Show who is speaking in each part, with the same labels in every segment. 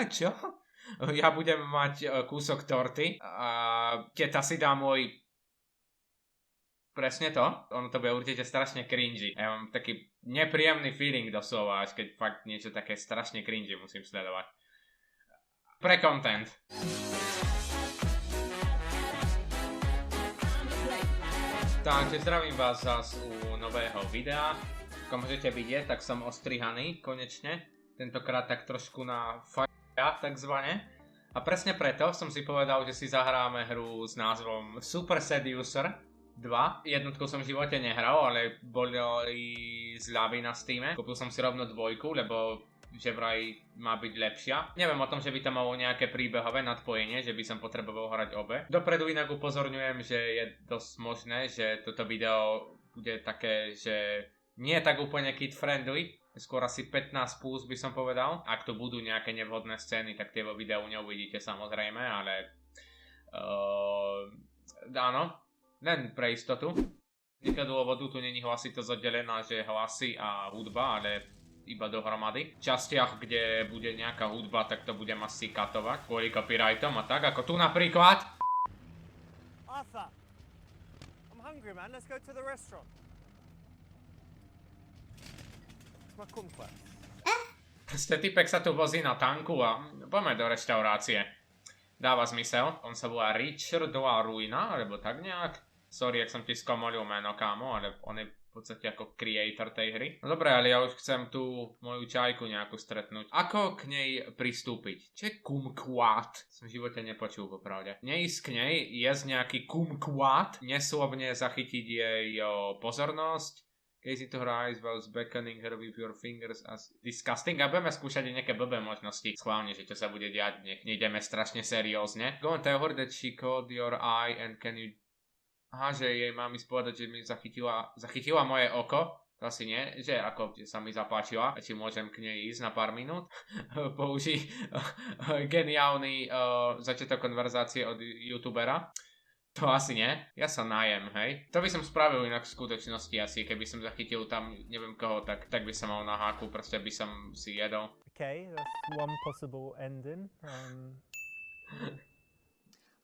Speaker 1: Čo? Ja budem mať kúsok torty a teta si dá môj... Presne to. Ono to bude určite strašne cringy. Ja mám taký nepríjemný feeling doslova, až keď fakt niečo také strašne cringy musím sledovať. Pre content. Takže zdravím vás zás u nového videa. Ako môžete vidieť, tak som ostrihaný konečne. Tentokrát tak trošku na takzvané. A presne preto som si povedal, že si zahráme hru s názvom Super Seducer 2. Jednotku som v živote nehral, ale boli zľavy na Steame. Kúpil som si rovno dvojku, lebo že vraj má byť lepšia. Neviem o tom, že by tam malo nejaké príbehové nadpojenie, že by som potreboval hrať obe. Dopredu inak upozorňujem, že je dosť možné, že toto video bude také, že nie tak úplne kid-friendly. Skôr asi 15 plus by som povedal. Ak tu budú nejaké nevhodné scény, tak tie vo videu neuvidíte samozrejme, ale áno, len pre istotu. Z nejakého dôvodu tu není hlasitosť oddelená, že hlasy a hudba, ale iba dohromady. V častiach, kde bude nejaká hudba, tak to budem asi katovať kvôli copyrightom a tak, ako tu napríklad.
Speaker 2: Arthur, I'm hungry man, let's go to the restaurant.
Speaker 1: Proste Týpek sa tu vozí na tanku a poďme do reštaurácie. Dáva zmysel. On sa volá Richard Ruina, alebo tak nejak. Sorry, ak som ti skomolil meno, kámo, ale on je v podstate ako creator tej hry. No dobré, ale ja už chcem tú moju čajku nejakú stretnúť. Ako k nej pristúpiť? Čo je kumquat? Som v živote nepočul popravde. Neísť k nej, jesť nejaký kumquat, neslovne zachytiť jej pozornosť. Easy to rise while beckoning her with your fingers as disgusting. A budeme skúšať nejaké blbé možnosti. Schválne, že čo sa bude diať. Nech nejdeme strašne seriózne. Go and tell her that she caught your eye and can you... Aha, že jej mám ísť povedať, že mi zachytila moje oko. To asi nie, že ako sa mi zapáčila. Či môžem k nej ísť na pár minút. Použij geniálny začiatok konverzácie od youtubera. To asi nie. Ja sa najem, hej. To by som spravil inak v skutočnosti asi, keby som zachytil tam neviem koho, tak by som mal na háku, proste by som si jedol.
Speaker 2: Okay, that's one possible ending.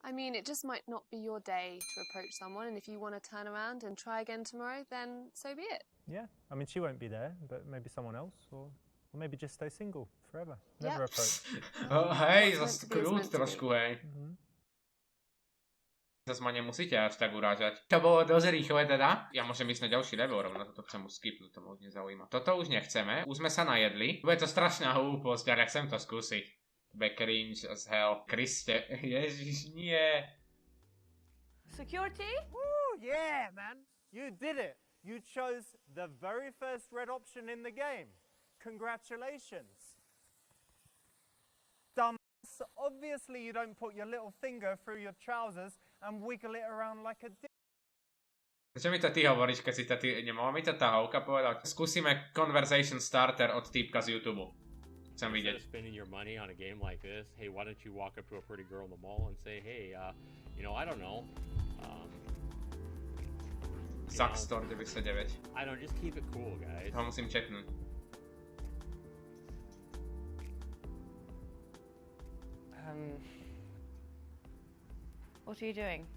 Speaker 3: I mean, it just might not be your day to approach someone, and if you want to turn around and try again tomorrow, then so be it.
Speaker 2: Yeah, I mean, she won't be there, but maybe someone else, or maybe just stay single forever. Never approach.
Speaker 1: Oh, hej, zase kľud trošku, hej. Zas ma nemusíte až tak urážať. To bolo dosť rýchle teda. Ja môžem ísť na ďalší level, rovno toto chcem už skipnúť, to ma už nezaujíma. Toto už nechceme, už sme sa najedli. Bude to strašná hlúposť, ale chcem to skúsiť. Be cringe as hell. Kriste, ježiš, nie.
Speaker 3: Security?
Speaker 2: Woo, yeah, man. You did it. You chose the very first red option in the game. Congratulations. Dumbass, obviously you don't put your little finger through your trousers and wiggle it around like a dick.
Speaker 1: Čo mi to ty hovoríš, keď si to ty... Nemohla mi to tá holka povedať? Skúsime conversation starter od týpka z YouTube. Chcem vidieť.
Speaker 4: Spending your money on a game like this, hey, why don't you walk up to a pretty girl in the mall and say, hey, you know, I don't know.
Speaker 1: Zack Store 99.
Speaker 4: I don't, just keep it cool, guys.
Speaker 1: To musím čeknúť.
Speaker 3: What are you doing?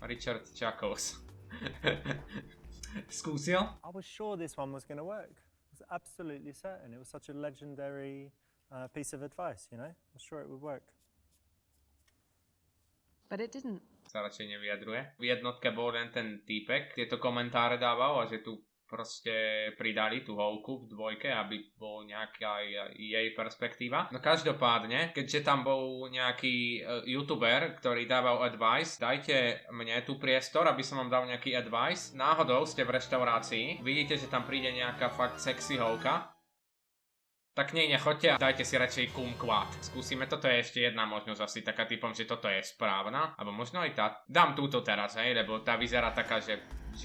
Speaker 1: Richard Chuckles. Skúsil?
Speaker 2: I was sure this one was going to work. I was absolutely certain. It was such a legendary piece of advice, you know? I was sure it would work.
Speaker 3: But it didn't.
Speaker 1: Sa radšej nevyjadruje. V jednotke bol len ten týpek, tieto komentáre dával a že tu proste pridali tú holku v dvojke, aby bol nejaká jej perspektíva. No každopádne, keďže tam bol nejaký youtuber, ktorý dával advice, dajte mne tu priestor, aby som vám dal nejaký advice. Náhodou ste v reštaurácii, vidíte, že tam príde nejaká fakt sexy holka, tak nej nechoďte a dajte si radšej kumquat. Skúsime, toto je ešte jedna možnosť asi taká typom, že toto je správna, alebo možno aj tá. Dám túto teraz, hej, lebo tá vyzerá taká, že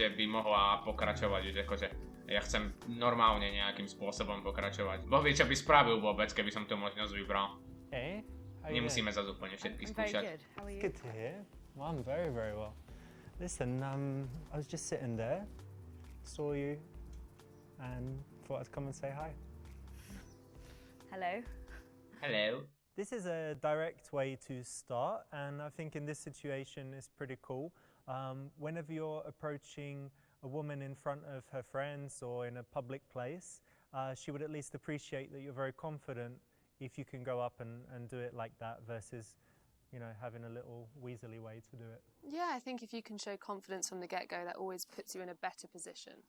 Speaker 1: by mohla pokračovať, že akože ja chcem normálne nejakým spôsobom pokračovať. Boh vie, čo by spravil vôbec, keby som tú možnosť vybral.
Speaker 2: Hey,
Speaker 1: nemusíme zase úplne všetky skúšať.
Speaker 2: Good to hear. Well, I'm very, very well. Listen, I was just sitting there, saw you, and thought I'd come and say hi.
Speaker 5: Hello.
Speaker 1: Hello.
Speaker 2: This is a direct way to start, and I think in this situation it's pretty cool. Whenever you're approaching a woman in front of her friends or in a public place, she would at least appreciate that you're very confident if you can go up and do it like that versus, you know, having a little weaselly way to do it.
Speaker 3: Yeah, I think if you can show confidence from the get-go, that always puts you in a better position.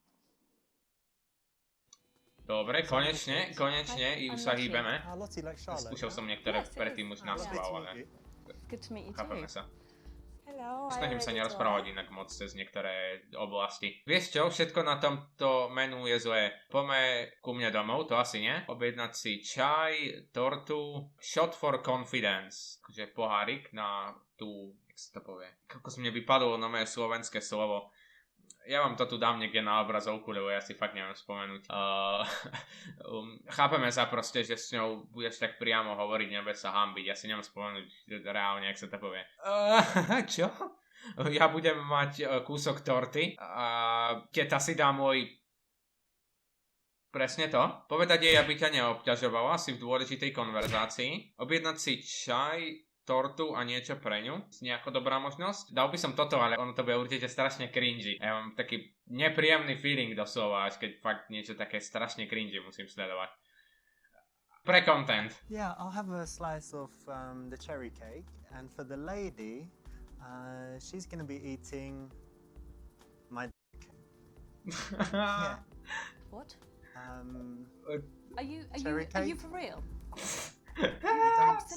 Speaker 1: Dobre, konečne i už sa hýbeme.
Speaker 2: Lottie like Charlotte.
Speaker 1: Skúšal som niektoré predtým už nasval, ale
Speaker 5: Good to meet you
Speaker 1: chápeme
Speaker 5: too.
Speaker 1: sa.
Speaker 5: Hello.
Speaker 1: Snažím sa nerozprávať inak moc cez niektoré oblasti. Vieš čo, všetko na tomto menu je zlé. Poďme ku mne domov, to asi nie. Objednať si čaj, tortu, shot for confidence, akože pohárik na tú, jak sa to povie. Ako mne vypadlo na moje slovenské slovo. Ja vám to tu dám niekde na obrazovku, lebo ja si fakt neviem spomenúť. Chápeme sa proste, že s ňou budeš tak priamo hovoriť, nebudeš sa hanbiť. Ja si neviem spomenúť reálne, jak sa to povie. Čo? Ja budem mať kúsok torty a teta si dá môj... Presne to. Povedať jej, aby ťa neobťažovala si v dôležitej konverzácii. Objednať si čaj, tortu a niečo pre ňu. Nejaká dobrá možnosť. Dal by som toto, ale ono to bude určite strašne cringy. Ja mám taký nepríjemný feeling doslova, až keď fakt niečo také strašne cringy musím sledovať. Pre content.
Speaker 2: Yeah, I'll have a slice of the cherry cake, and for the lady, she's gonna be eating my dick. Yeah.
Speaker 5: What?
Speaker 2: Are
Speaker 5: you for real?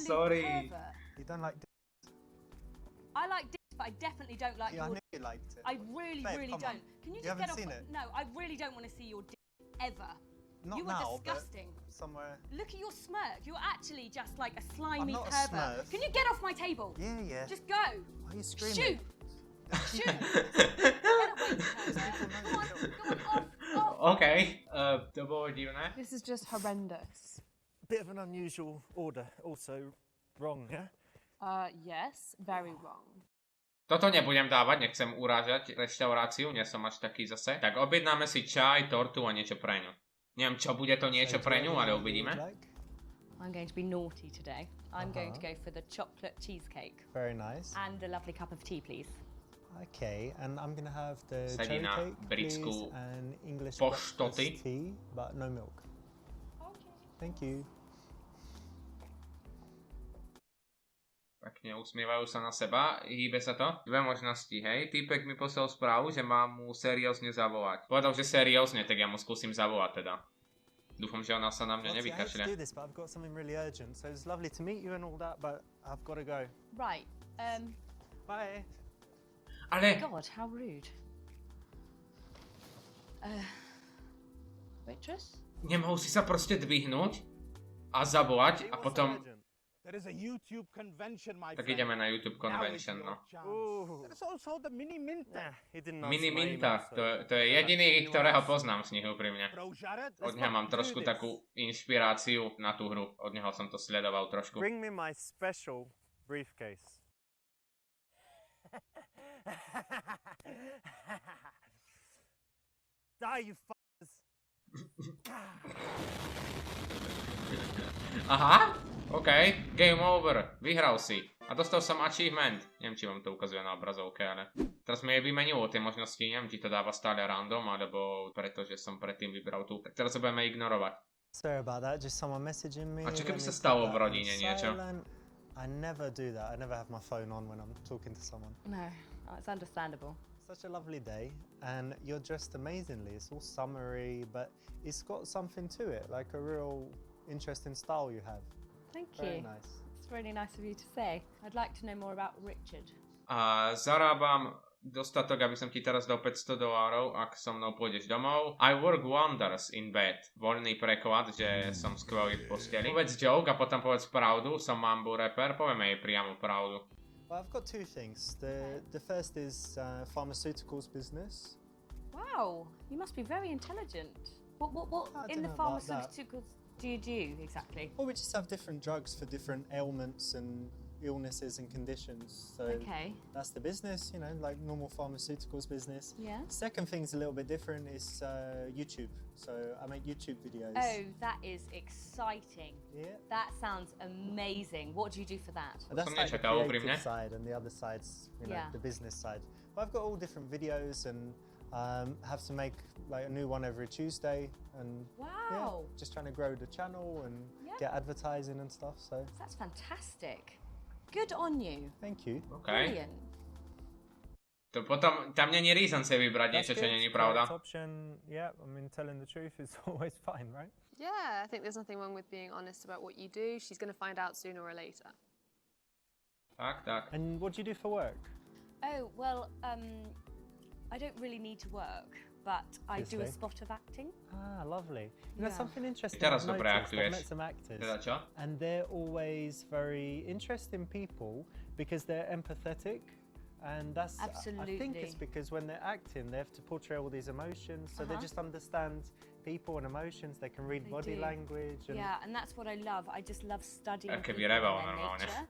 Speaker 1: Sorry.
Speaker 5: Pervert.
Speaker 2: You don't like dicks?
Speaker 5: I like dicks, but I definitely don't like
Speaker 2: Yeah, I
Speaker 5: your.
Speaker 2: knew you liked it.
Speaker 5: I really,
Speaker 2: Babe,
Speaker 5: really
Speaker 2: come
Speaker 5: don't.
Speaker 2: on.
Speaker 5: Can you
Speaker 2: You
Speaker 5: just
Speaker 2: haven't
Speaker 5: get off?
Speaker 2: seen it?
Speaker 5: No, I really don't want to see your dick ever.
Speaker 2: Not
Speaker 5: You are
Speaker 2: now,
Speaker 5: disgusting.
Speaker 2: but somewhere.
Speaker 5: Look at your smirk. You're actually just like a slimy
Speaker 2: not a
Speaker 5: pervert.
Speaker 2: smurf.
Speaker 5: Can you get off my table?
Speaker 2: Yeah, yeah.
Speaker 5: Just go.
Speaker 2: Why are you screaming?
Speaker 5: Shoot. Shoot. Get away from her. Go on, off.
Speaker 1: OK, to bolo divné.
Speaker 3: This is just horrendous.
Speaker 2: Bit of an unusual order, also wrong, yeah?
Speaker 3: Yes, very wrong.
Speaker 1: Toto nebudem dávať, nechcem urážať reštauráciu, nie som až taký zase. Tak objednáme si čaj, tortu a niečo pre ňu. Neviem, čo bude to niečo pre ňu, ale uvidíme.
Speaker 5: I'm going to be naughty today. I'm going to go for the chocolate cheesecake.
Speaker 2: Very nice.
Speaker 5: And a lovely cup of tea, please.
Speaker 2: Okay, and I'm gonna have the
Speaker 1: Sedí
Speaker 2: cherry
Speaker 1: na
Speaker 2: cake,
Speaker 1: britsku
Speaker 2: please, and English
Speaker 1: poštoty.
Speaker 2: breakfast tea, but no milk.
Speaker 5: Okay.
Speaker 2: Thank you.
Speaker 1: Pekne usmievajú sa na seba, hýbe sa to. Dve možnosti, hej. Týpek mi poslal správu, že mám mu seriózne zavolať. Povedal, že seriózne, tak ja mu skúsim zavolať teda. Dúfam, že ona sa na mňa
Speaker 2: Lottie, I hate to
Speaker 1: nevykašľa.
Speaker 2: do this, but I've got something really urgent. So it's lovely to meet you and all that, but I've got to go.
Speaker 5: Right.
Speaker 2: Bye.
Speaker 1: Ale...
Speaker 5: God, how rude. Waitress?
Speaker 1: Nemohol si sa proste dvihnúť a zavolať a potom...
Speaker 6: There is a YouTube convention, my
Speaker 1: Tak
Speaker 6: friend.
Speaker 1: ideme na YouTube convention, no.
Speaker 6: There is also the Mini Minta.
Speaker 1: Mini Minta, to je jediný, ktorého poznám z nich úprimne.
Speaker 6: Bro, Jared,
Speaker 1: Od neho mám trošku takú inšpiráciu na tú hru. Od neho som to sledoval trošku.
Speaker 2: Bring me my special briefcase. Die, you f***ers.
Speaker 1: Aha, OK, game over, vyhral si. A dostal som achievement. Neviem, či vám to ukazuje na obrazovke, ale... Teraz mi je vymenilo tie možnosti, neviem, či to dáva stále random, alebo pretože som predtým vybral tú. Tak teraz to budeme ignorovať.
Speaker 2: Sorry about that, just someone messaging me.
Speaker 1: A čo keby
Speaker 2: let
Speaker 1: sa
Speaker 2: me
Speaker 1: stalo
Speaker 2: put
Speaker 1: v
Speaker 2: that on
Speaker 1: rodine niečo?
Speaker 2: silent. I never do that. I never have my phone on when I'm talking to someone.
Speaker 5: No, it's understandable.
Speaker 2: Such a lovely day, and you're dressed amazingly. It's all summery, but it's got something to it, like a real interesting style you have.
Speaker 5: Thank
Speaker 2: Very
Speaker 5: you.
Speaker 2: nice.
Speaker 5: It's really nice of you to say. I'd like to know more about Richard.
Speaker 1: A zarábam dostatok, aby som ti teraz dal $500, ak so mnou pôjdeš domov. I work wonders in bed. Voľný preklad, že som skvelý v posteli. Povedz joke a potom povedz pravdu. Som mambu rapper, povieme jej priamo pravdu.
Speaker 2: Well, I've got two things. The first is pharmaceuticals business.
Speaker 5: Wow, you must be very intelligent. What
Speaker 2: I
Speaker 5: in the
Speaker 2: don't know about that.
Speaker 5: pharmaceuticals do you do exactly?
Speaker 2: Well, we just have different drugs for different ailments and, illnesses and conditions. So
Speaker 5: Okay.
Speaker 2: that's the business, you know, like normal pharmaceuticals business.
Speaker 5: Yeah.
Speaker 2: Second thing's a little bit different is YouTube. So I make YouTube videos.
Speaker 5: Oh, that is exciting.
Speaker 2: Yeah.
Speaker 5: That sounds amazing. What do you do for that?
Speaker 2: That's
Speaker 1: mnie
Speaker 2: like the
Speaker 1: czekało
Speaker 2: creative
Speaker 1: uprzejmie.
Speaker 2: side, and the other side's, you know,
Speaker 5: Yeah.
Speaker 2: the business side. But I've got all different videos, and have to make like a new one every Tuesday, and yeah,
Speaker 5: Wow.
Speaker 2: just trying to grow the channel and
Speaker 5: Yeah.
Speaker 2: get advertising and stuff. So
Speaker 5: That's fantastic. Good on you.
Speaker 2: thank you.
Speaker 1: Okej.
Speaker 5: Brilliant.
Speaker 1: To potom tam není reason si vybrať
Speaker 2: That's
Speaker 1: niečo, čo
Speaker 2: good.
Speaker 1: není
Speaker 2: Correct
Speaker 1: pravda.
Speaker 2: option. Yeah, I mean, telling the truth is always fine, right?
Speaker 3: Yeah, I think there's nothing wrong with being honest about what you do. She's going to find out sooner or later.
Speaker 1: Tak, tak.
Speaker 2: And what do you do for work?
Speaker 5: Oh, well, I don't really need to work, but I do a
Speaker 2: Obviously.
Speaker 5: spot of acting.
Speaker 2: Ah, lovely. You know,
Speaker 5: Yeah.
Speaker 2: something interesting
Speaker 1: Teraz
Speaker 2: I've
Speaker 1: dobre
Speaker 2: noticed, I've
Speaker 1: aktuješ.
Speaker 2: met some actors,
Speaker 1: Teda čo?
Speaker 2: and they're always very interesting people because they're empathetic. And that's, I think it's
Speaker 5: Absolutely.
Speaker 2: because when they're acting, they have to portray all these emotions, so they
Speaker 5: Uh-huh.
Speaker 2: just understand people and emotions. They can read
Speaker 5: They
Speaker 2: body
Speaker 5: do.
Speaker 2: language. And
Speaker 5: Yeah, and that's what I love. I just love studying
Speaker 1: Jakie
Speaker 5: people
Speaker 1: wirewał
Speaker 5: and their
Speaker 1: normalnie.
Speaker 5: nature.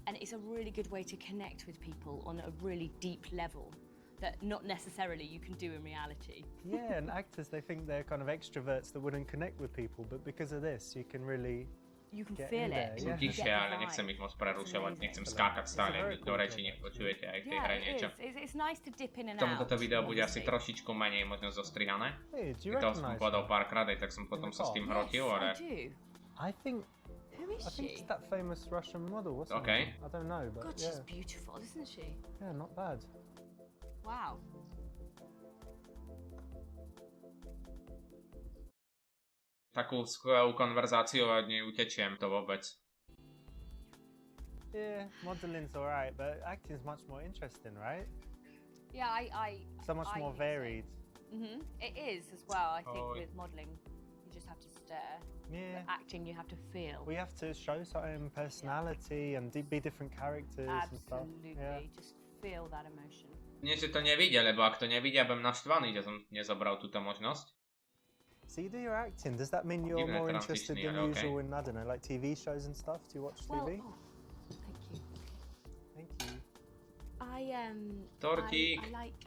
Speaker 5: And it's a really good way to connect with people on a really deep level that not necessarily you can do in reality.
Speaker 2: Yeah, and actors, they think they're kind of extroverts that wouldn't connect with people, but because of this, you can really...
Speaker 5: You can
Speaker 2: Get
Speaker 5: feel
Speaker 2: in there,
Speaker 5: it.
Speaker 2: yeah.
Speaker 1: Som
Speaker 5: You
Speaker 1: tiché,
Speaker 5: get the
Speaker 1: ale
Speaker 5: vibe.
Speaker 1: nechcem ich moc prerušovať,
Speaker 5: It's
Speaker 1: nechcem
Speaker 5: amazing.
Speaker 1: skákať
Speaker 2: It's a
Speaker 1: stále
Speaker 2: very
Speaker 1: do
Speaker 2: cool
Speaker 1: reči,
Speaker 2: game,
Speaker 1: nech počujete aj v tej
Speaker 5: Yeah,
Speaker 1: hre
Speaker 5: it
Speaker 1: niečo.
Speaker 5: is. It's nice to dip in and
Speaker 1: K tomu
Speaker 5: out.
Speaker 1: toto video bude asi
Speaker 5: obviously.
Speaker 1: trošičku menej možno zostrihané.
Speaker 2: Hey, do you
Speaker 1: To som
Speaker 2: recognise
Speaker 1: povedal
Speaker 2: her?
Speaker 1: párkrát, aj tak som potom sa s tým
Speaker 5: Yes,
Speaker 1: hrotil,
Speaker 5: I
Speaker 1: ale...
Speaker 5: do.
Speaker 2: I think
Speaker 5: Who is
Speaker 2: I think
Speaker 5: she?
Speaker 2: it's that famous Russian model, wasn't
Speaker 1: Okay.
Speaker 2: it? I don't know, but
Speaker 5: God,
Speaker 2: yeah.
Speaker 5: she's beautiful, isn't she?
Speaker 2: Yeah, not bad.
Speaker 5: Wow.
Speaker 1: Takú skvelú konverzáciu a od nej utečiem, to vôbec.
Speaker 2: Yeah, modeling's alright, but acting's much more interesting, right?
Speaker 5: Yeah, I
Speaker 2: So much
Speaker 5: I
Speaker 2: more
Speaker 5: think so.
Speaker 2: varied.
Speaker 5: It is as well. I think
Speaker 1: Oh.
Speaker 5: with modelling, you just have to stare.
Speaker 2: Yeah.
Speaker 5: With acting, you have to feel.
Speaker 2: We have to show certain personality and be different characters and stuff.
Speaker 5: Absolutely.
Speaker 2: Yeah.
Speaker 5: Just feel that emotion.
Speaker 1: Nie, že to nevidia, lebo ak to nevidia, budem naštvaný, že som nezobral túto možnosť.
Speaker 2: So you do your acting. Does that mean you're
Speaker 1: Divné
Speaker 2: more
Speaker 1: transičný,
Speaker 2: interested than
Speaker 1: ale
Speaker 2: usual
Speaker 1: okej.
Speaker 2: in, I don't know, like TV shows and stuff? Do you watch
Speaker 5: Well,
Speaker 2: TV?
Speaker 5: oh, thank you.
Speaker 2: Thank you.
Speaker 5: I
Speaker 1: Tortík.
Speaker 5: I like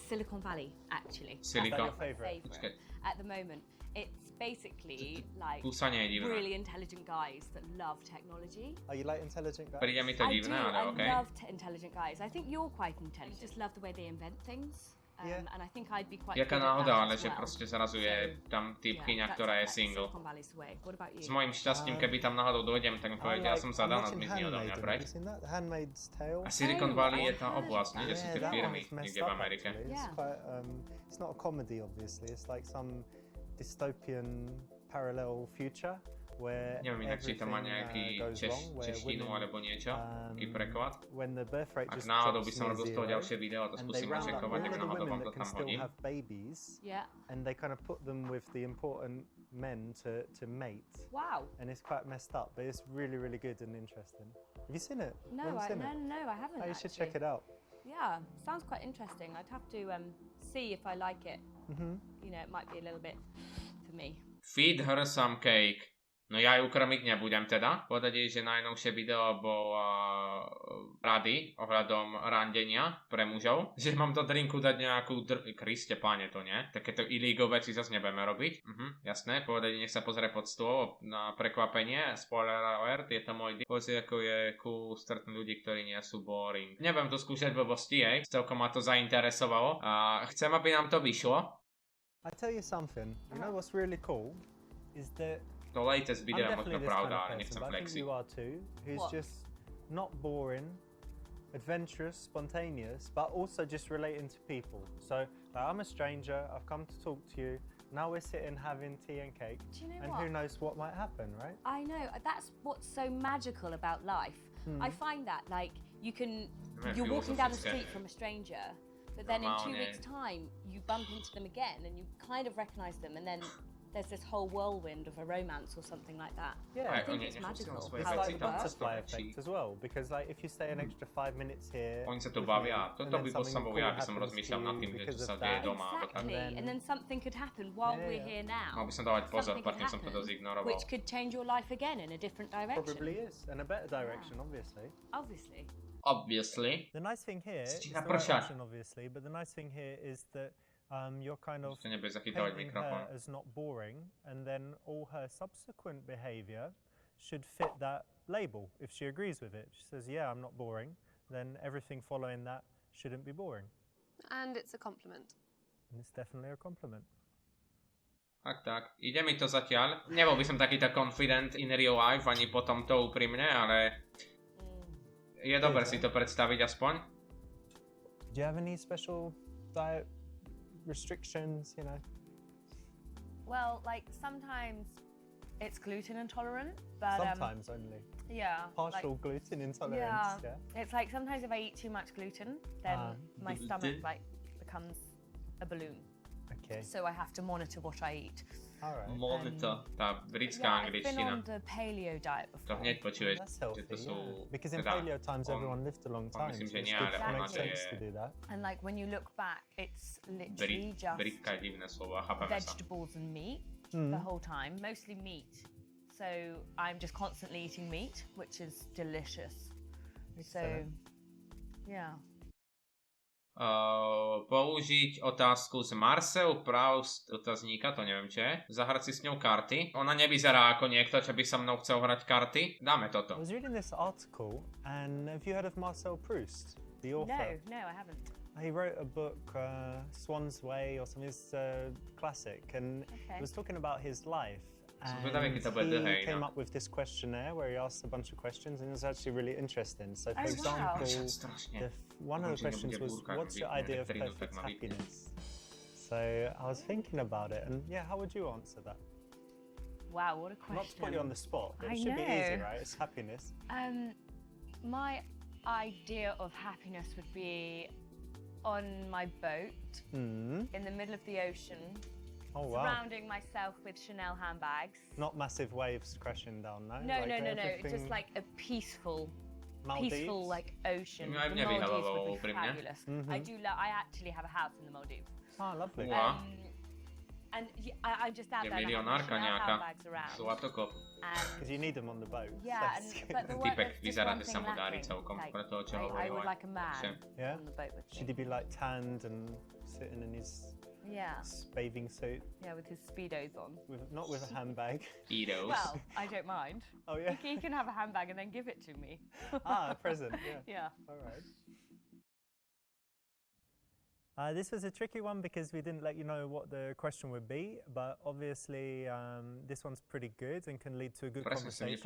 Speaker 5: Silicon Valley actually.
Speaker 1: Silicon-
Speaker 5: That's my
Speaker 2: Favourite?
Speaker 1: Počkaj,
Speaker 5: at the moment. It's basically like
Speaker 1: púsanie je divné.
Speaker 5: really intelligent guys that love technology.
Speaker 2: Oh, you like intelligent guys?
Speaker 1: Príde mi to divné, ale
Speaker 5: I
Speaker 1: okej.
Speaker 5: love intelligent guys. I think you're quite intelligent. I just love the way they invent things.
Speaker 2: Yeah.
Speaker 5: And I think I'd be quite
Speaker 1: Jaká
Speaker 5: good at
Speaker 1: náhoda,
Speaker 5: that
Speaker 1: ale
Speaker 5: as
Speaker 1: že
Speaker 5: well.
Speaker 1: proste zrazu je tam typkyňa,
Speaker 5: that's
Speaker 1: ktorá je
Speaker 5: like
Speaker 1: single.
Speaker 5: Silicon Valley's the way. What about you?
Speaker 1: S mojím šťastím, keby tam náhodou dojdem, tak mi
Speaker 2: I
Speaker 1: povedia, ja
Speaker 2: like-
Speaker 1: som
Speaker 2: I'm
Speaker 1: zadaná,
Speaker 2: watching
Speaker 1: zmizni odo mňa
Speaker 2: Handmaiden.
Speaker 1: preč.
Speaker 2: Have you seen that? The Handmaid's Tale?
Speaker 1: A Silicon Valley je tá
Speaker 5: I've heard
Speaker 1: oblasť,
Speaker 5: of
Speaker 1: kde sú
Speaker 5: that.
Speaker 1: tie
Speaker 2: that
Speaker 1: firmy,
Speaker 2: one's messed
Speaker 1: niekde v
Speaker 2: up,
Speaker 1: Amerike.
Speaker 2: actually. It's
Speaker 5: Yeah.
Speaker 2: quite, it's not a comedy, obviously. It's like some dystopian parallel future where
Speaker 1: Neviem inak, či to má
Speaker 2: everything
Speaker 1: nejaký
Speaker 2: goes wrong, where
Speaker 1: češtinu
Speaker 2: women,
Speaker 1: alebo niečo, taký preklad.
Speaker 2: when the birth rate
Speaker 1: Ak
Speaker 2: just
Speaker 1: náhodou by
Speaker 2: drops
Speaker 1: som
Speaker 2: near
Speaker 1: robil z toho
Speaker 2: zero,
Speaker 1: ďalšie video a to
Speaker 2: and they
Speaker 1: skúsim
Speaker 2: round up
Speaker 1: načekovať,
Speaker 2: all
Speaker 1: tak
Speaker 2: of the
Speaker 1: náhodou
Speaker 2: women
Speaker 1: vám to
Speaker 2: that can
Speaker 1: tam
Speaker 2: still
Speaker 1: hodím.
Speaker 2: have babies,
Speaker 5: Yeah.
Speaker 2: and they kind of put them with the important men to mate.
Speaker 5: Wow.
Speaker 2: And it's quite messed up, but it's really, really good and interesting. Have you seen it?
Speaker 5: No,
Speaker 2: You haven't seen it?
Speaker 5: no, I haven't.
Speaker 2: Oh, you should
Speaker 5: actually.
Speaker 2: check it out.
Speaker 5: Yeah, sounds quite interesting. I'd have to see if I like it. You know, it might be a little bit for me.
Speaker 1: Feed her some cake. No ja ju krmiť nebudem teda. Povedať jej, že najnovšie video bol rady ohľadom randenia pre mužov. Že mám do drinku dať nejakú Kriste páne, to nie. Takéto illegal veci zase nebudeme robiť. Jasné, povedať, nech sa pozrie pod stôl na prekvapenie. Spoiler alert, je to môj Povedz, ako je cool stretnúť ľudí, ktorí nie sú boring. Nebudem tu skúšať blbosti, celkom ma to zainteresovalo. A chcem, aby nám to vyšlo.
Speaker 2: I tell you something. You know what's really cool is that
Speaker 1: To latest
Speaker 2: I'm
Speaker 1: video je
Speaker 2: definitely
Speaker 1: možno
Speaker 2: this kind
Speaker 1: pravda,
Speaker 2: of
Speaker 1: ale
Speaker 2: person,
Speaker 1: nechcem
Speaker 2: but I think
Speaker 1: flexiť.
Speaker 2: you are too. Who's
Speaker 5: What?
Speaker 2: just not boring, adventurous, spontaneous, but also just relating to people. So like, I'm a stranger. I've come to talk to you. Now we're sitting having tea and cake,
Speaker 5: Do you know
Speaker 2: and
Speaker 5: what?
Speaker 2: who knows what might happen, right?
Speaker 5: I know, that's what's so magical about life. I find that, like, you're walking down the street from a stranger, but then in 2
Speaker 1: Normalnie.
Speaker 5: weeks' time, you bump into them again and you kind of recognise them, and then there's this whole whirlwind of a romance or something like that.
Speaker 2: Yeah,
Speaker 5: I think it's magical.
Speaker 2: it's like the butterfly effect as well, because like if you stay an extra 5 minutes here,
Speaker 1: Oni sa tu bavia. Toto by som bol ja, by som rozmýšľal nad tým, že čo sa deje doma.
Speaker 5: Exactly, and then something could happen while we're here now.
Speaker 1: Mal by som dávať pozor, partým som toto zignoroval.
Speaker 5: Which could change your life again in a different direction.
Speaker 2: Probably is, in a better direction, obviously.
Speaker 1: Obviously.
Speaker 2: The nice thing here, it's the right option, obviously, but the nice thing here is that you're kind of painting her as not boring, and then all her subsequent behavior should fit that label. If she agrees with it, she says, yeah, I'm not boring, then everything following that shouldn't be boring.
Speaker 3: And it's a compliment.
Speaker 2: And it's definitely a compliment.
Speaker 1: Tak. Ide mi to zatiaľ. Nebol by som takýto confident in real life, ani potom to úprimne, ale je dobre si to predstaviť aspoň.
Speaker 2: Do you have any special diet restrictions, you know?
Speaker 5: Well, like sometimes it's gluten intolerant, but
Speaker 2: sometimes only.
Speaker 5: Yeah.
Speaker 2: Partial
Speaker 5: like,
Speaker 2: gluten intolerance.
Speaker 5: Yeah. It's like sometimes if I eat too much gluten, then my stomach like becomes a balloon.
Speaker 2: Okay.
Speaker 5: So I have to monitor what I eat.
Speaker 2: Alright.
Speaker 1: Monitor, tá britská angličtina.
Speaker 5: I've been on the paleo diet before.
Speaker 1: To hneď počuješ,
Speaker 2: That's healthy,
Speaker 1: že to sú...
Speaker 2: Because in paleo times everyone lived a long time.
Speaker 1: Myslím, že
Speaker 2: so
Speaker 1: nie,
Speaker 2: it
Speaker 1: ale
Speaker 2: makes sense to do that.
Speaker 5: And like when you look back, it's literally just
Speaker 1: Britka je divné slovo, chápeme sa.
Speaker 5: vegetables and meat the whole time, mostly meat. So I'm just constantly eating meat, which is delicious. So, yeah.
Speaker 1: Použiť otázku z Marcel Proust otázníka, to neviem čo je. Zahrať si s ňou karty. Ona nevyzerá ako niekto, čo by so mnou chcel hrať karty. Dáme toto.
Speaker 2: I was reading this article, and have you heard of Marcel Proust, the author?
Speaker 5: No, I haven't.
Speaker 2: He wrote a book, Swan's Way or something. It's a classic, and it was talking about his life. And he came up with this questionnaire where he asked a bunch of questions, and it was actually really interesting. So, for example, one of the questions was, what's your idea of perfect happiness? So I was thinking about it, and yeah, how would you answer that?
Speaker 5: Wow, what a question.
Speaker 2: Not to put you on the spot, but it should be easy, right? It's happiness.
Speaker 5: My idea of happiness would be on my boat in the middle of the ocean.
Speaker 2: Oh, wow.
Speaker 5: Surrounding myself with Chanel handbags.
Speaker 2: Not massive waves crashing down, no?
Speaker 5: No,
Speaker 2: like
Speaker 5: no. Just like a peaceful like ocean.
Speaker 1: No,
Speaker 5: the Maldives would be fabulous. I actually have a house in the Maldives.
Speaker 2: Oh, lovely.
Speaker 5: And I just out there Chanel handbags around. Because
Speaker 2: you need them on the boat.
Speaker 5: Yeah, but
Speaker 1: Týpek vyzerá, že sa mu darí celkom pre toho, čo hovoril.
Speaker 5: I would like a man on the boat with me.
Speaker 2: Should he be like tanned and sitting in his bathing suit?
Speaker 5: Yeah, with his Speedos on.
Speaker 2: Not with a handbag.
Speaker 1: Speedos.
Speaker 5: Well, I don't mind.
Speaker 2: Oh, yeah?
Speaker 5: He can have a handbag and then give it to me.
Speaker 2: A present, yeah.
Speaker 5: Yeah.
Speaker 2: All right. This was a tricky one because we didn't let you know what the question would be, but obviously this one's pretty good and can lead to a good conversation.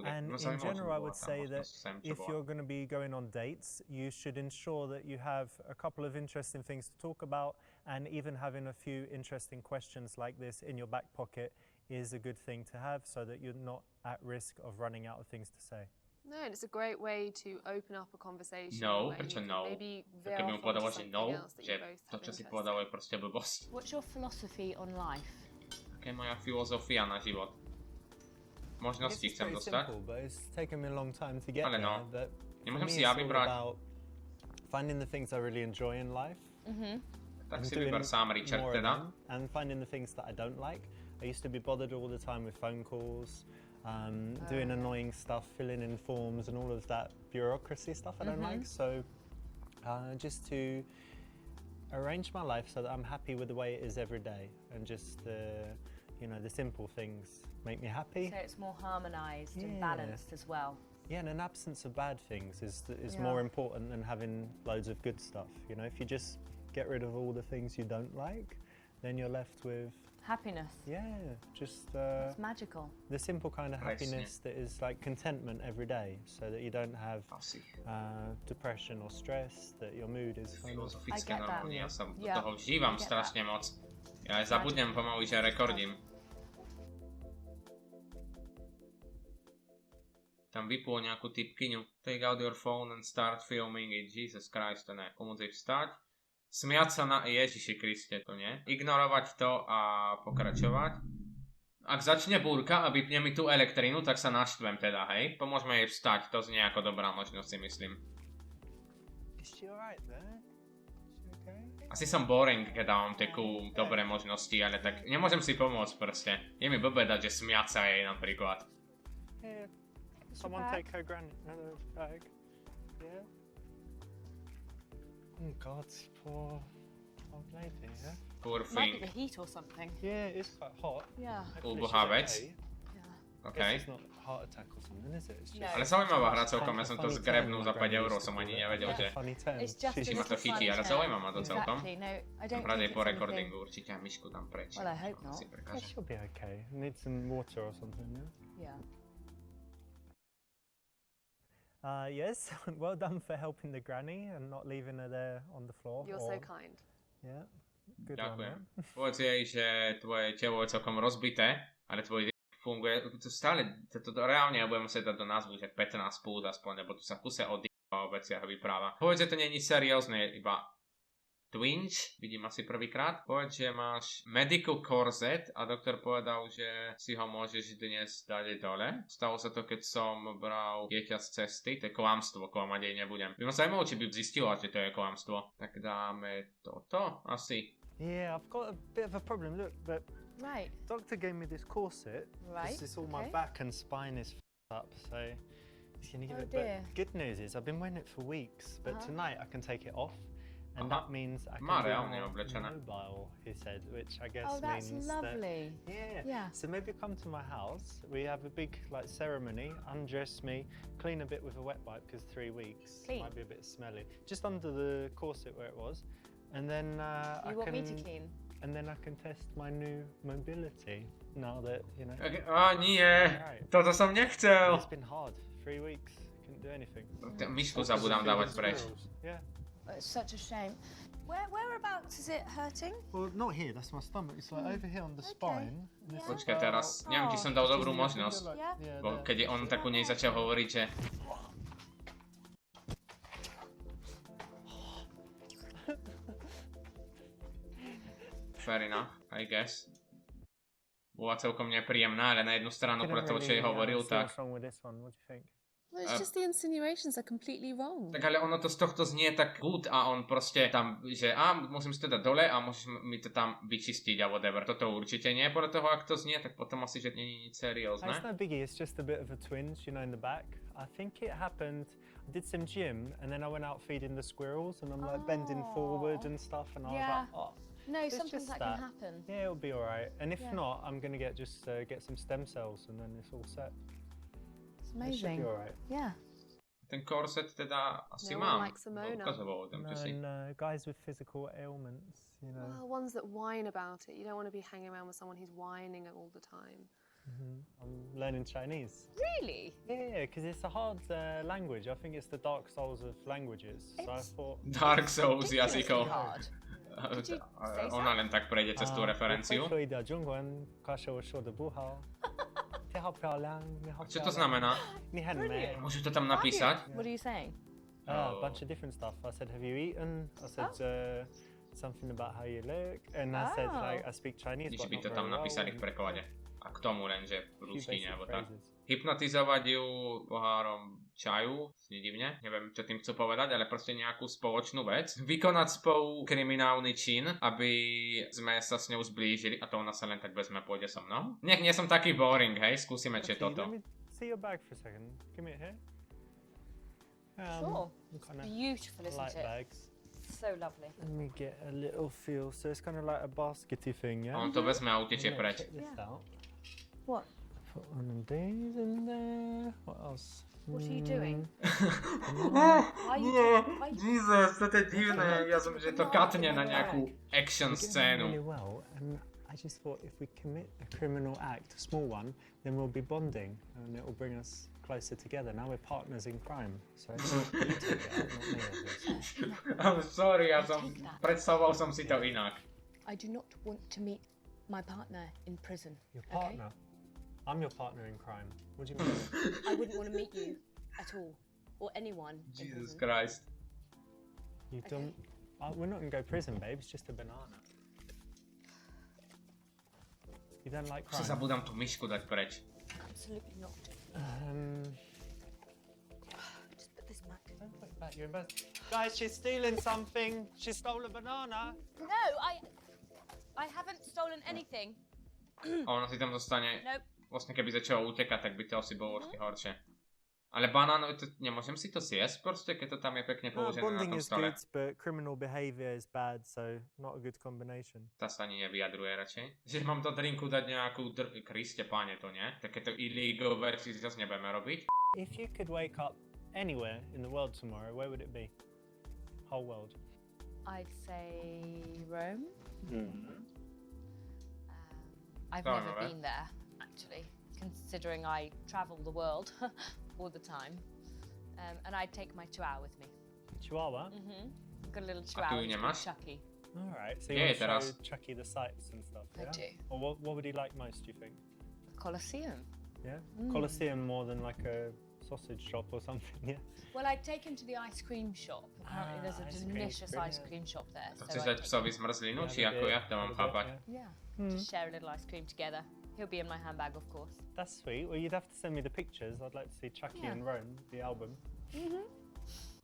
Speaker 2: And in general, I would say that if you're going to be going on dates, you should ensure that you have a couple of interesting things to talk about, and even having a few interesting questions like this in your back pocket is a good thing to have so that you're not at risk of running out of things to say.
Speaker 3: No, and it's a great way to open up a conversation.
Speaker 1: No, prečo no? Keby mu povedal, že no, že to, čo si povedal, je proste blbosť.
Speaker 5: What's your philosophy on life?
Speaker 1: Aká je moja filozofia na život? Možnosti chcem dostať. Ale no, nemôžem si ja vybrať.
Speaker 2: Finding the things I really enjoy in life.
Speaker 1: Tak si vyber sám Richard teda.
Speaker 2: And finding the things that I don't like. I used to be bothered all the time with phone calls. Doing annoying stuff, filling in forms and all of that bureaucracy stuff I don't like. So just to arrange my life so that I'm happy with the way it is every day, and just you know, the simple things make me happy.
Speaker 5: So it's more harmonized and balanced as well.
Speaker 2: Yeah, and an absence of bad things is more important than having loads of good stuff. You know, if you just get rid of all the things you don't like, then you're left with
Speaker 5: happiness.
Speaker 2: Yeah, just
Speaker 5: it's magical.
Speaker 2: The simple kind of happiness that is like contentment every day, so that you don't have depression or stress, that your mood is kind of...
Speaker 1: Filozofické normálne, ja sa do toho vžívam strašne moc. Ja aj zabudnem pomaly, že rekordím. Tam vypol nejakú typkyňu. Take out your phone and start filming it. Jesus Christ, to ne. Pomôcť vstať. Smiať sa na... Ježiši Kriste, to nie. Ignorovať to a pokračovať. Ak začne búrka a vypne mi tú elektrínu, tak sa naštvem teda, hej? Pomôžme jej vstať, to znie ako dobrá možnosť, si myslím.
Speaker 2: Is she alright there? Is she okay?
Speaker 1: Asi som boring, keď dávam takú dobré možnosti, ale tak nemôžem si pomôcť proste. Je mi blbé dať, že smiať sa jej napríklad.
Speaker 2: Here, someone take her another bag. Yeah. Oh God, poor old lady, yeah?
Speaker 1: Poor
Speaker 5: Might
Speaker 1: thing.
Speaker 5: be the heat or something.
Speaker 2: Yeah, it's quite hot.
Speaker 5: Yeah.
Speaker 2: Hopefully
Speaker 1: Úbohá
Speaker 2: she's
Speaker 1: vec.
Speaker 2: okay.
Speaker 5: Yeah.
Speaker 1: OK.
Speaker 2: It's not a heart attack or something, is it? It's just
Speaker 5: No.
Speaker 1: Ale zaujímavá hra celkom, ja som to zgrebnul za 5 €, som ani nevedel, že
Speaker 2: funny term.
Speaker 5: It's just
Speaker 2: She-
Speaker 5: a
Speaker 1: ma to
Speaker 5: little
Speaker 1: chytí,
Speaker 5: fun
Speaker 1: ale
Speaker 5: term.
Speaker 1: zaujíma ma to celkom.
Speaker 5: Exactly. No, I don't
Speaker 1: Radej
Speaker 5: think
Speaker 1: po
Speaker 5: it's
Speaker 1: recordingu určite a myšku tam preč.
Speaker 5: Well, I hope not.
Speaker 1: Si
Speaker 2: Yeah,
Speaker 1: prekáže.
Speaker 2: she'll be okay. Need some water or something, yeah?
Speaker 5: Yeah.
Speaker 2: Yes, well done for helping the granny and not leaving her there on the floor.
Speaker 3: You're so kind.
Speaker 2: Yeah, good
Speaker 1: Ďakujem.
Speaker 2: one. Man.
Speaker 1: Povedz jej, že tvoje telo je celkom rozbité, ale tvoj funguje, to stále, to reálne ja budem musieť dať do názvu, že 15 plus aspoň, lebo tu sa kuse o veciach vypráva. Povedz, že to nie je nič seriózne, iba twinge, vidím asi prvýkrát. Povedz, že máš medical corset a doktor povedal, že si ho môžeš dnes dať dole. Stalo sa to, keď som bral dieťa z cesty, to je klamstvo, klamať jej nebudem. By ma zaujímalo, či by zistila, že to je klamstvo. Tak dáme toto, asi.
Speaker 2: Yeah, I've got a bit of a problem. Look, but
Speaker 5: Right.
Speaker 2: doctor gave me this corset.
Speaker 5: Right.
Speaker 2: This is all my
Speaker 5: okay.
Speaker 2: back and spine is up, so it's gonna give
Speaker 5: Oh
Speaker 2: it.
Speaker 5: dear.
Speaker 2: But good news is I've been wearing it for weeks, but tonight I can take it off, and
Speaker 1: Aha.
Speaker 2: that means I can
Speaker 1: Má
Speaker 2: be
Speaker 1: reálne
Speaker 2: more
Speaker 1: oblečené.
Speaker 2: mobile. He said, which I guess
Speaker 5: Oh, that's
Speaker 2: means that.
Speaker 5: lovely.
Speaker 2: Yeah.
Speaker 5: Yeah.
Speaker 2: So maybe come to my house. We have a big like ceremony. Undress me, clean a bit with a wet wipe because 3 weeks
Speaker 5: Clean?
Speaker 2: might be a bit smelly. Just under the corset where it was, and then I
Speaker 5: You want
Speaker 2: can.
Speaker 5: me to clean?
Speaker 2: And then I can test my new mobility. Now that you know.
Speaker 1: A nie, toto som nechcel.
Speaker 2: It's been hard. 3 weeks. Couldn't do anything.
Speaker 1: Myšku zabudám dávať preč.
Speaker 2: Yeah.
Speaker 5: It's such a shame. Whereabouts is it hurting?
Speaker 2: Well, not here. That's my stomach. It's like over here on the spine. and it's
Speaker 1: Počkaj
Speaker 2: about-
Speaker 1: teraz, neviem, či som dal dobrú možnosť.
Speaker 5: Yeah.
Speaker 2: Yeah,
Speaker 1: Bo
Speaker 2: there.
Speaker 1: keď on tak u nej začal hovoriť, že fair enough, I guess. Bola celkom nepríjemná, ale na jednu stranu pre to, čo jej hovoril, tak...
Speaker 2: What's wrong with this one? What do you think?
Speaker 3: Well, it's just the insinuations are completely wrong.
Speaker 1: Tak ale ono to z tohto znie tak good a on proste tam, že musím si to dať dole a môžeš mi to tam vyčistiť a whatever. Toto určite nie, podľa toho, ak to znie, tak potom asi, že nie je nič seriózne.
Speaker 2: It's no biggie. It's just a bit of a twinge, you know, in the back. I think it happened. I did some gym and then I went out feeding the squirrels and I'm like bending forward and stuff and I was
Speaker 5: Yeah.
Speaker 2: like, oh.
Speaker 5: No,
Speaker 2: It's
Speaker 5: sometimes
Speaker 2: just
Speaker 5: that can happen.
Speaker 2: Yeah, it'll be all right. And if
Speaker 5: Yeah.
Speaker 2: not, I'm gonna get some stem cells and then it's all set.
Speaker 5: It's
Speaker 2: It should be
Speaker 5: amazing.
Speaker 2: all right.
Speaker 5: Yeah.
Speaker 1: Ten korset teda asi
Speaker 3: No one
Speaker 1: mám.
Speaker 3: likes Simona.
Speaker 1: Ukazoval tam, čo si.
Speaker 2: No, guys with physical ailments, you know.
Speaker 3: Well, ones that whine about it. You don't want to be hanging around with someone who's whining all the time.
Speaker 2: I'm learning Chinese.
Speaker 5: Really?
Speaker 2: Yeah, because it's a hard language. I think it's the Dark Souls of languages. So I
Speaker 5: It's-
Speaker 2: thought.
Speaker 1: Dark Souls
Speaker 5: Ridiculously
Speaker 1: jazykov.
Speaker 5: hard. Did you say so?
Speaker 1: Ona len tak prejde cez tú referenciu. Čo to znamená?
Speaker 5: Brilliant.
Speaker 1: Môžu to tam napísať?
Speaker 5: What are you saying?
Speaker 2: A bunch of different stuff. I said, have you eaten? I said something about how you look. And I said, like, I speak Chinese,
Speaker 1: Nič
Speaker 2: but
Speaker 1: by
Speaker 2: not
Speaker 1: to tam
Speaker 2: very well.
Speaker 1: napísali v preklade. A k tomu len, že v
Speaker 2: Few
Speaker 1: ruštine
Speaker 2: basic
Speaker 1: alebo tak.
Speaker 2: phrases.
Speaker 1: Hypnotizovať ju pohárom čaju, znie divne, neviem čo tým chcú povedať, ale proste nejakú spoločnú vec. Vykonať spolu kriminálny čin, aby sme sa s ňou zblížili a to ona sa len tak vezme, pôjde so mnou. Nech nie som taký boring, hej, skúsime, či je
Speaker 2: Actually,
Speaker 1: toto.
Speaker 2: let me see your bag for a second. Give me it here.
Speaker 5: Sure.
Speaker 2: Kinda
Speaker 5: Beautiful, isn't
Speaker 2: light
Speaker 5: it?
Speaker 2: bags.
Speaker 5: So lovely.
Speaker 2: Let me get a little feel. So it's kind of like a baskety thing, yeah?
Speaker 1: A on to vezme a utečie
Speaker 2: Yeah,
Speaker 1: preč.
Speaker 2: check this
Speaker 5: Yeah.
Speaker 2: out.
Speaker 5: What?
Speaker 2: Put one of these in there. What else?
Speaker 5: What are you doing?
Speaker 1: Oh,
Speaker 5: Why are you
Speaker 1: nie,
Speaker 5: doing- why-
Speaker 1: Jesus, to je divné. Ja som, že to katne na nejakú action
Speaker 2: We're getting on
Speaker 1: scénu.
Speaker 2: really well, and I just thought if we commit a criminal act, a small one, then we'll be bonding, and it will bring us closer together. Now we're partners in crime. So you take it out, not me, obviously.
Speaker 1: I'm sorry, ja som, predstavoval som si to inak.
Speaker 5: I do not want to meet my partner in prison.
Speaker 2: Your
Speaker 5: okay?
Speaker 2: partner. I'm your partner in crime. What do you mean?
Speaker 5: I wouldn't want to meet you at all, or anyone in
Speaker 1: Jesus
Speaker 5: prison.
Speaker 1: Christ.
Speaker 2: You don't. We're not gonna go prison, babe. It's just a banana. You don't like
Speaker 1: Si
Speaker 2: crime?
Speaker 1: zabudám tú myšku dať preč.
Speaker 5: Absolutely not. Just put this back.
Speaker 2: Don't put it back, you're embarrassed. Guys, she's stealing something. She stole a banana.
Speaker 5: No, I haven't stolen anything.
Speaker 1: A ona si tam dostane...
Speaker 5: Nope.
Speaker 1: Vlastne keby začalo utekať, tak by to asi bolo ešte horšie. Ale banánu, nemôžem si to zjesť proste, keď to tam je pekne
Speaker 2: No,
Speaker 1: položené na
Speaker 2: bonding
Speaker 1: tom
Speaker 2: is
Speaker 1: stole.
Speaker 2: good, but criminal behavior is bad, so not a good combination.
Speaker 1: Tá sa ani nevyjadruje radšej. Že mám do drinku dať nejakú Kriste, páne, to nie? Takéto illegal veci zase nebudeme robiť.
Speaker 2: If you could wake up anywhere in the world tomorrow, where would it be? Whole world.
Speaker 5: I'd say Rome. I've
Speaker 1: Don't
Speaker 5: never
Speaker 1: know,
Speaker 5: been there, actually, considering I travel the world all the time. And I'd take my chihuahua with me.
Speaker 2: Chihuahua?
Speaker 5: Got a little
Speaker 1: A tu
Speaker 5: chihuahua,
Speaker 1: ju
Speaker 5: he's
Speaker 1: nemáš?
Speaker 5: called Chucky.
Speaker 2: Alright, so
Speaker 1: Yeah,
Speaker 2: you want to
Speaker 1: teraz.
Speaker 2: show Chucky the sights and stuff,
Speaker 5: I
Speaker 2: yeah?
Speaker 5: do.
Speaker 2: Or what would he like most, do you think?
Speaker 5: The Colosseum.
Speaker 2: Yeah? Colosseum more than like a sausage shop or something, yeah?
Speaker 5: Well, I'd take him to the ice cream shop. Apparently, there's a
Speaker 2: ice cream,
Speaker 5: delicious
Speaker 2: brilliant.
Speaker 5: ice cream shop there.
Speaker 1: To
Speaker 5: So
Speaker 1: chceš
Speaker 5: I'd
Speaker 1: dať
Speaker 5: take
Speaker 1: psovi
Speaker 5: him.
Speaker 1: zmrzlinu,
Speaker 2: Yeah,
Speaker 1: či
Speaker 2: a
Speaker 1: ako
Speaker 2: bit,
Speaker 1: ja to mám
Speaker 2: a bit,
Speaker 1: chápať?
Speaker 5: Yeah, just share a little ice cream together. He'll be in my handbag, of course.
Speaker 2: That's sweet. Well, you'd have to send me the pictures. I'd like to see Chucky
Speaker 5: Yeah.
Speaker 2: in Rome, the album.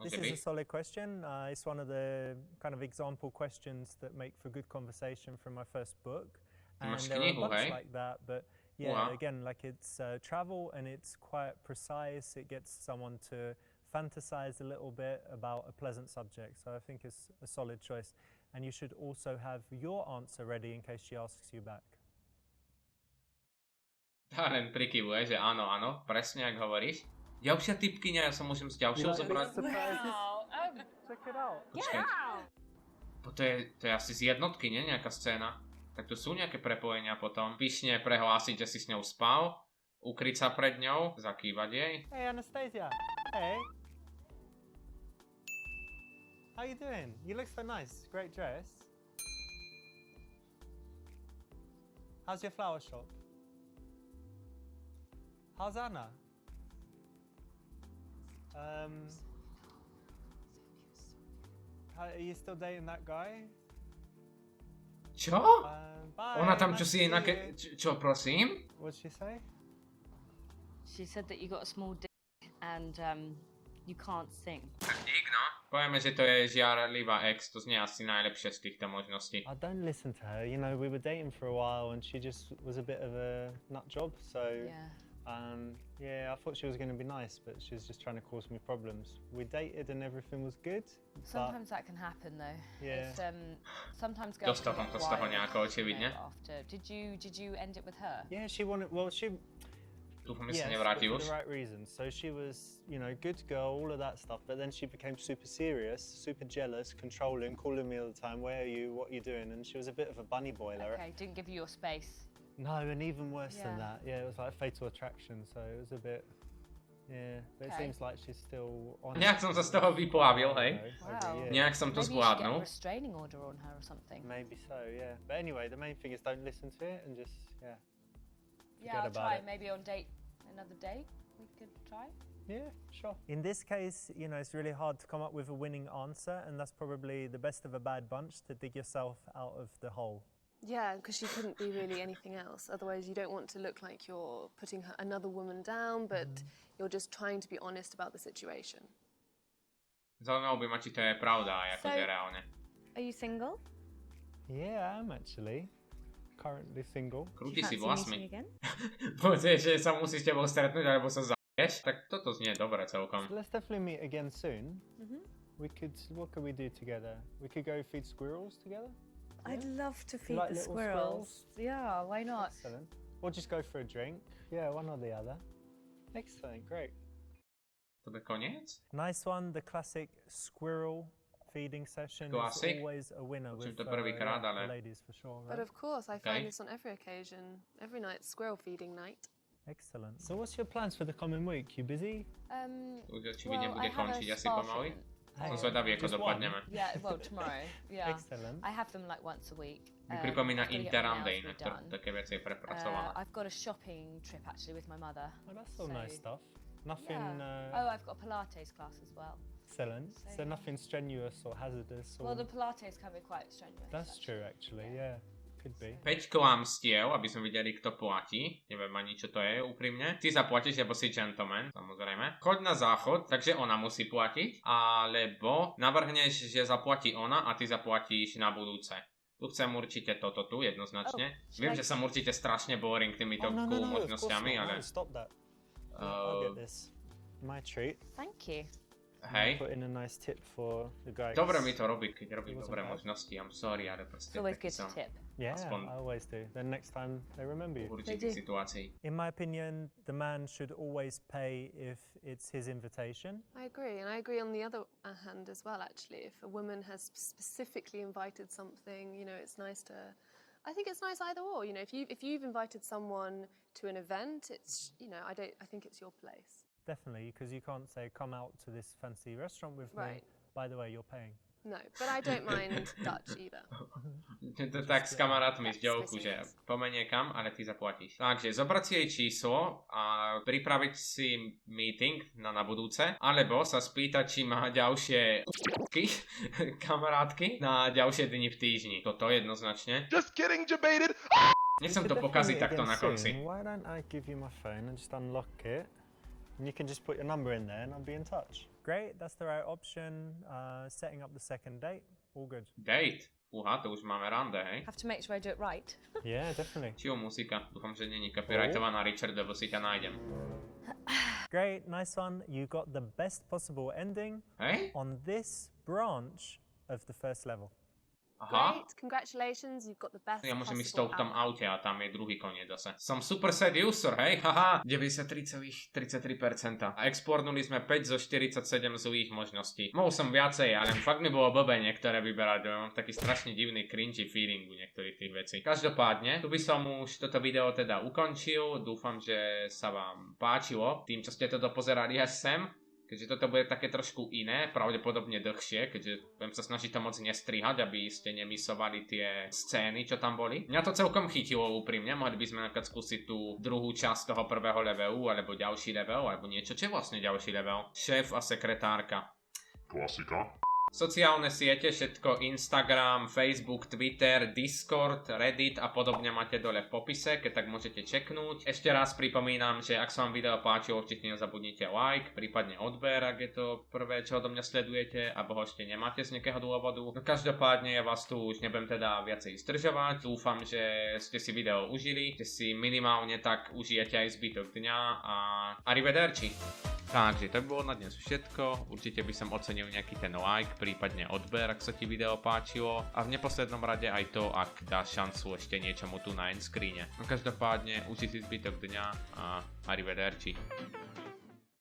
Speaker 2: This
Speaker 1: Okay.
Speaker 2: is a solid question. It's one of the kind of example questions that make for good conversation from my first book. And
Speaker 1: Máš
Speaker 2: there are a
Speaker 1: knihu,
Speaker 2: bunch
Speaker 1: hej?
Speaker 2: like that, but yeah,
Speaker 1: Wow.
Speaker 2: again, like it's travel and it's quite precise. It gets someone to fantasize a little bit about a pleasant subject. So I think it's a solid choice. And you should also have your answer ready in case she asks you back.
Speaker 1: Tá len prikyvuje, že áno, áno, presne ak hovoríš. Ďalšia typkyňa, ja sa musím s ďalšou zobrať.
Speaker 2: Check it out.
Speaker 1: Počkaj. To je asi z jednotky, nie? Nejaká scéna. Tak tu sú nejaké prepojenia potom. Pyšne prehlásiť, že si s ňou spal, ukryť sa pred ňou, zakývať jej.
Speaker 2: Hey, Anastasia. Hey. How you doing? You look so nice. Great dress. How's your flower shop? How's Anna? Are you still dating that guy?
Speaker 1: Čo?
Speaker 2: Bye.
Speaker 1: Ona tam čo
Speaker 2: nice
Speaker 1: si
Speaker 2: to
Speaker 1: inak...
Speaker 2: see you.
Speaker 1: Čo, prosím?
Speaker 2: What'd she say?
Speaker 5: She said that you got a small dick and you can't sing.
Speaker 1: Dík, no. Povieme, že to je žiarlivá ex, to znie asi najlepšie z týchto možností.
Speaker 2: I don't listen to her. You know, we were dating for a while and she just was a bit of a nut job. So,
Speaker 5: Yeah.
Speaker 2: I thought she was going to be nice, but she was just trying to cause me problems. We dated and everything was good.
Speaker 5: Sometimes that can happen though.
Speaker 2: Yeah.
Speaker 5: It's, sometimes girls
Speaker 1: Dostal
Speaker 5: can
Speaker 1: som to
Speaker 5: get
Speaker 1: z toho
Speaker 5: wild,
Speaker 1: nejako, očividne.
Speaker 5: after. Did you end it with her?
Speaker 2: Yeah, she wanted. Well, she.
Speaker 1: Dúfam, že sa
Speaker 2: Yes,
Speaker 1: nevráti
Speaker 2: but
Speaker 1: už.
Speaker 2: for the right reasons. So she was, you know, good girl, all of that stuff. But then she became super serious, super jealous, controlling, calling me all the time. Where are you? What are you doing? And she was a bit of a bunny boiler.
Speaker 5: Okay, didn't give you your space.
Speaker 2: No, and even worse than
Speaker 5: Yeah.
Speaker 2: that. Yeah, it was like fatal attraction. So it was a bit. Yeah, but it
Speaker 5: Okay.
Speaker 2: seems like she's still on.
Speaker 1: Nejak som sa z toho vyplavil, hej.
Speaker 5: Wow.
Speaker 1: Nejak som to
Speaker 5: Maybe you should get a
Speaker 1: zvládnul.
Speaker 5: restraining order on her or something.
Speaker 2: Maybe so, yeah. But anyway, the main thing is don't listen to it and just, yeah.
Speaker 5: Yeah, I'll
Speaker 2: about
Speaker 5: try.
Speaker 2: it.
Speaker 5: Maybe on another date, we could try.
Speaker 2: Yeah, sure. In this case, you know, it's really hard to come up with a winning answer, and that's probably the best of a bad bunch to dig yourself out of the hole.
Speaker 3: Yeah, because she couldn't be really anything else. Otherwise, you don't want to look like you're putting another woman down, but you're just trying to be honest about the situation.
Speaker 1: Zaujímalo by ma, či to je pravda, akože reálne.
Speaker 5: Are you single?
Speaker 2: Yeah, I am actually. Currently single.
Speaker 1: Krúti si
Speaker 5: Fancy
Speaker 1: vlasmi.
Speaker 5: meeting again?
Speaker 1: Povieš, že sa musí s tebou stretnúť, alebo sa zaješ, tak toto znie dobre celkom.
Speaker 2: So let's definitely meet again soon. What could we do together? We could go feed squirrels together?
Speaker 5: I'd love to feed
Speaker 2: like
Speaker 5: the
Speaker 2: little
Speaker 5: squirrels. Yeah, why not?
Speaker 2: Excellent. Or just go for a drink. Yeah, one or the other. Excellent, great.
Speaker 1: To je koniec?
Speaker 2: Nice one, the classic squirrel feeding session
Speaker 1: Classic.
Speaker 2: is always a winner
Speaker 1: Počujem
Speaker 2: with
Speaker 1: to prvýkrát,
Speaker 2: the
Speaker 1: ale...
Speaker 2: ladies for sure,
Speaker 3: But
Speaker 2: right?
Speaker 3: of course, I
Speaker 1: Okay.
Speaker 3: find this on every occasion. Every night, squirrel feeding night.
Speaker 2: Excellent. So what's your plans for the coming week? You busy?
Speaker 1: Už očividne bude
Speaker 5: I have a
Speaker 1: končiť asi
Speaker 5: spa
Speaker 1: pomaly.
Speaker 5: treatment.
Speaker 1: Som zvedavý, ako
Speaker 2: Just
Speaker 1: dopadneme.
Speaker 5: Yeah, well, tomorrow. Yeah.
Speaker 2: Excellent.
Speaker 5: I have them like once a week.
Speaker 1: Mi pripomína
Speaker 5: I've gotta get my
Speaker 1: Interrande,
Speaker 5: nails
Speaker 1: inak to
Speaker 5: redone.
Speaker 1: také veci je prepracované.
Speaker 5: I've got a shopping trip actually with my mother.
Speaker 2: Oh, that's all nice
Speaker 5: So-
Speaker 2: stuff. Nothing.
Speaker 5: Yeah. Oh, I've got a Pilates class as well.
Speaker 2: Excellent.
Speaker 5: So,
Speaker 2: So
Speaker 5: yeah.
Speaker 2: nothing strenuous or hazardous. Or...
Speaker 5: Well, the Pilates can be quite strenuous.
Speaker 2: That's
Speaker 5: actually.
Speaker 2: true, actually. Yeah. Could be.
Speaker 1: 5 klamstiev, aby sme videli, kto platí. Neviem ani, čo to je úprimne. Ty zaplatíš, lebo si gentleman, samozrejme. Choď na záchod, takže ona musí platiť. Alebo navrhneš, že zaplatí ona a ty zaplatíš na budúce. Tu chcem určite toto tu, jednoznačne. Viem, že som určite strašne boring týmito cool možnosťami, ale...
Speaker 2: Stop that. I'll get this. My treat.
Speaker 5: Thank you.
Speaker 1: Hej.
Speaker 2: Put in a nice tip for the guy.
Speaker 1: Dobre mi to robí, keď robím dobré možnosti. I'm sorry, ale proste...
Speaker 5: It's always good to tip.
Speaker 2: Yeah,
Speaker 1: aspoň
Speaker 2: I always do. Then next time they remember you.
Speaker 1: v určitých situácií.
Speaker 2: In my opinion, the man should always pay if it's his invitation.
Speaker 3: I agree, and I agree on the other hand as well, actually. If a woman has specifically invited something, you know, it's nice to... I think it's nice either or, you know, if you've invited someone to an event, it's, you know, I think it's your place.
Speaker 2: Definitely, because you can't say, come out to this fancy restaurant with me. By the way, you're paying.
Speaker 3: No, but I don't mind Dutch either.
Speaker 1: To tak s kamarátmi z ďovku, že pomenie kam, ale ty zaplatíš. Takže zobrať si jej číslo a pripraviť si meeting na budúce, alebo sa spýtať, či má ďalšie kamarátky na ďalšie dni v týždni. Toto jednoznačne.
Speaker 6: Just kidding, debated.
Speaker 1: Nechcem to pokaziť takto na konci.
Speaker 2: Why don't I give you my phone and just unlock it? And you can just put your number in there and I'll be in touch. Great, that's the right option. Setting up the second date, all good.
Speaker 1: Date? Uha, to už máme rande, hej?
Speaker 5: Have to make sure I do it right.
Speaker 2: Yeah, definitely.
Speaker 1: Čiho muzika? Dúfam, že není copyrightovaná, Richard, lebo si ťa nájdem.
Speaker 2: Great, nice one. You got the best possible ending on this branch of the first level.
Speaker 1: Aha.
Speaker 3: Great, congratulations, you've got the best
Speaker 1: Ja môžem ísť
Speaker 3: possible
Speaker 1: v tom
Speaker 3: outcome.
Speaker 1: aute a tam je druhý koniec zase. Som super seducer, hej? Haha, 93,33%. A exportnuli sme 5 zo 47 zlých možností. Mohol som viacej, ale fakt mi bolo blbé niektoré vyberať. Mám taký strašne divný cringy feeling u niektorých tých vecí. Každopádne, tu by som už toto video teda ukončil. Dúfam, že sa vám páčilo. Tým, čo ste to dopozerali až sem. Keďže toto bude také trošku iné, pravdepodobne dlhšie, keďže budem sa snažiť to moc nestrihať, aby ste nemisovali tie scény, čo tam boli. Mňa to celkom chytilo úprimne, mohli by sme napríklad skúsiť tú druhú časť toho prvého levelu, alebo ďalší level, alebo niečo, čo je vlastne ďalší level. Šéf a sekretárka.
Speaker 7: Klasika.
Speaker 1: Sociálne siete, všetko Instagram, Facebook, Twitter, Discord, Reddit a podobne máte dole v popise, keď tak môžete čeknúť. Ešte raz pripomínam, že ak sa vám video páčilo, určite nezabudnite like, prípadne odber, ak je to prvé, čo odo mňa sledujete, alebo ho ešte nemáte z nejakého dôvodu. No každopádne ja vás tu už nebudem teda viacej zdržovať. Dúfam, že ste si video užili, že si minimálne tak užijete aj zbytok dňa a arrivederci. Takže to by bolo na dnes všetko, určite by som ocenil nejaký ten like, prípadne odber, ak sa ti video páčilo a v neposlednom rade aj to, ak dáš šancu ešte niečomu tu na end screene. No každopádne, uži si zbytok dňa a arrivederci.